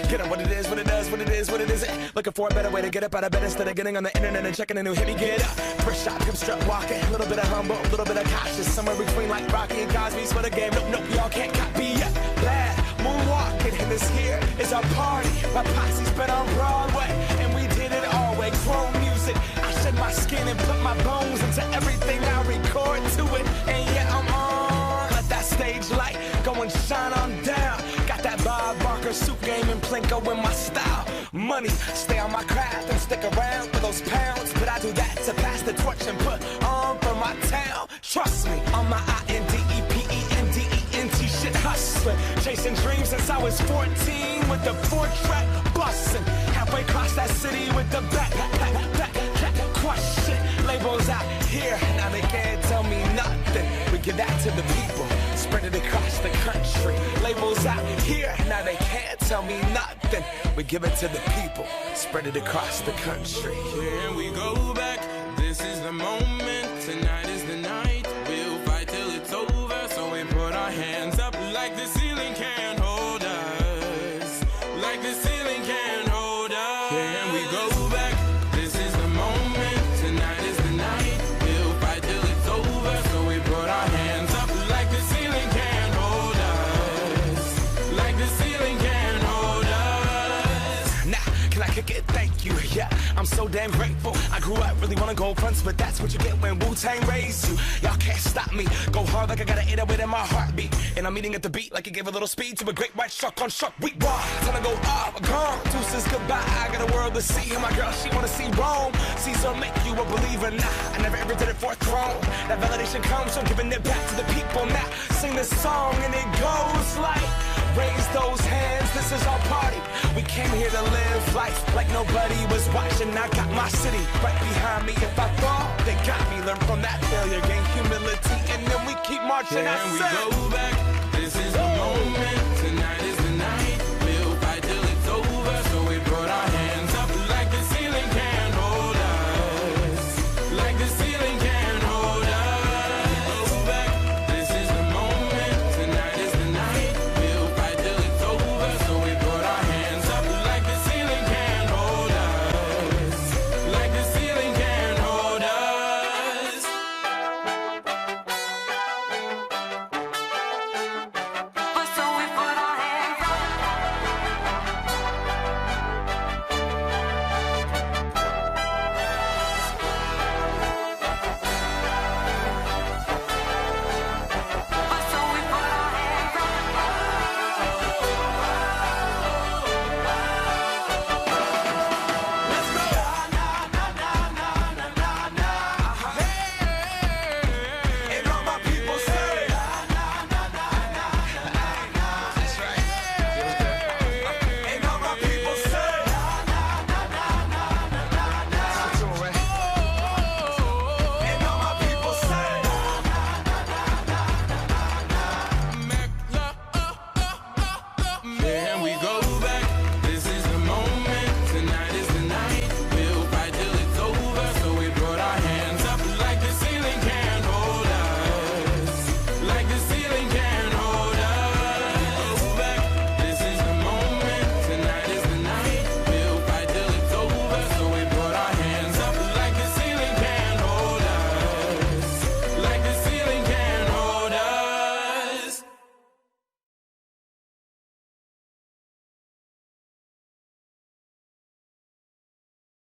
Get up what it is, what it does, what it is, what it isn't. Looking for a better way to get up out of bed instead of getting on the internet and checking a new hit. Me get up, first shot, come strut walking. A little bit of humble, a little bit of cautious. Somewhere between like Rocky and Cosby's for the game. Nope, nope, y'all can't copy yet. Bad moonwalking, and this here is our party. My posse's been on Broadway, and we did it all way. Chrome music, I shed my skin and put my bones into everything I record to it. And yeah, I'm on. Let that stage light go and shine on down. Got that Bob Barker suit game and Plinko in my style. Money, stay on my craft and stick around for those pounds. But I do that to pass the torch and put on for my town. Trust me, on my INDEPENDENT shit hustling. Chasing dreams since I was 14 with the 4-track bustin'. Halfway across that city with the back crush shit. Labels out here, now they can't tell me nothing. We give that to the people, spread it across the country. Labels out here, now they can't tell me nothing. We give it to the people, spread it across the country. Here we go back, this is the moment, tonight is the night. We'll fight till it's over, so we put our hands up like the ceiling can't hold us. Like the ceiling can't hold us. Here we go back, this is the moment, tonight is the night. We'll fight till it's over, so we put our hands up like the ceiling can't hold us. Like the ceiling can't hold us. Nah, can I kick it? Thank you, yeah, I'm so damn grateful. I grew up really wanna go fronts, but that's what you get when Wu-Tang raised you. Y'all can't stop me, go hard like I got an 808 in my heartbeat. And I'm eating at the beat like it gave a little speed to a great white shark on shark week. Raw, time to go up, gone, deuces goodbye. I got a world to see, and my girl, she wanna see Rome. Caesar make you a believer, nah, I never ever did it for a throne. That validation comes from giving it back to the people. Now, sing this song and it goes like, raise those hands, this is our party. We came here to live life like nobody was watching. I got my city right behind me. If I fall, they got me. Learn from that failure, gain humility, and then we keep marching. Can we go back? This is the moment.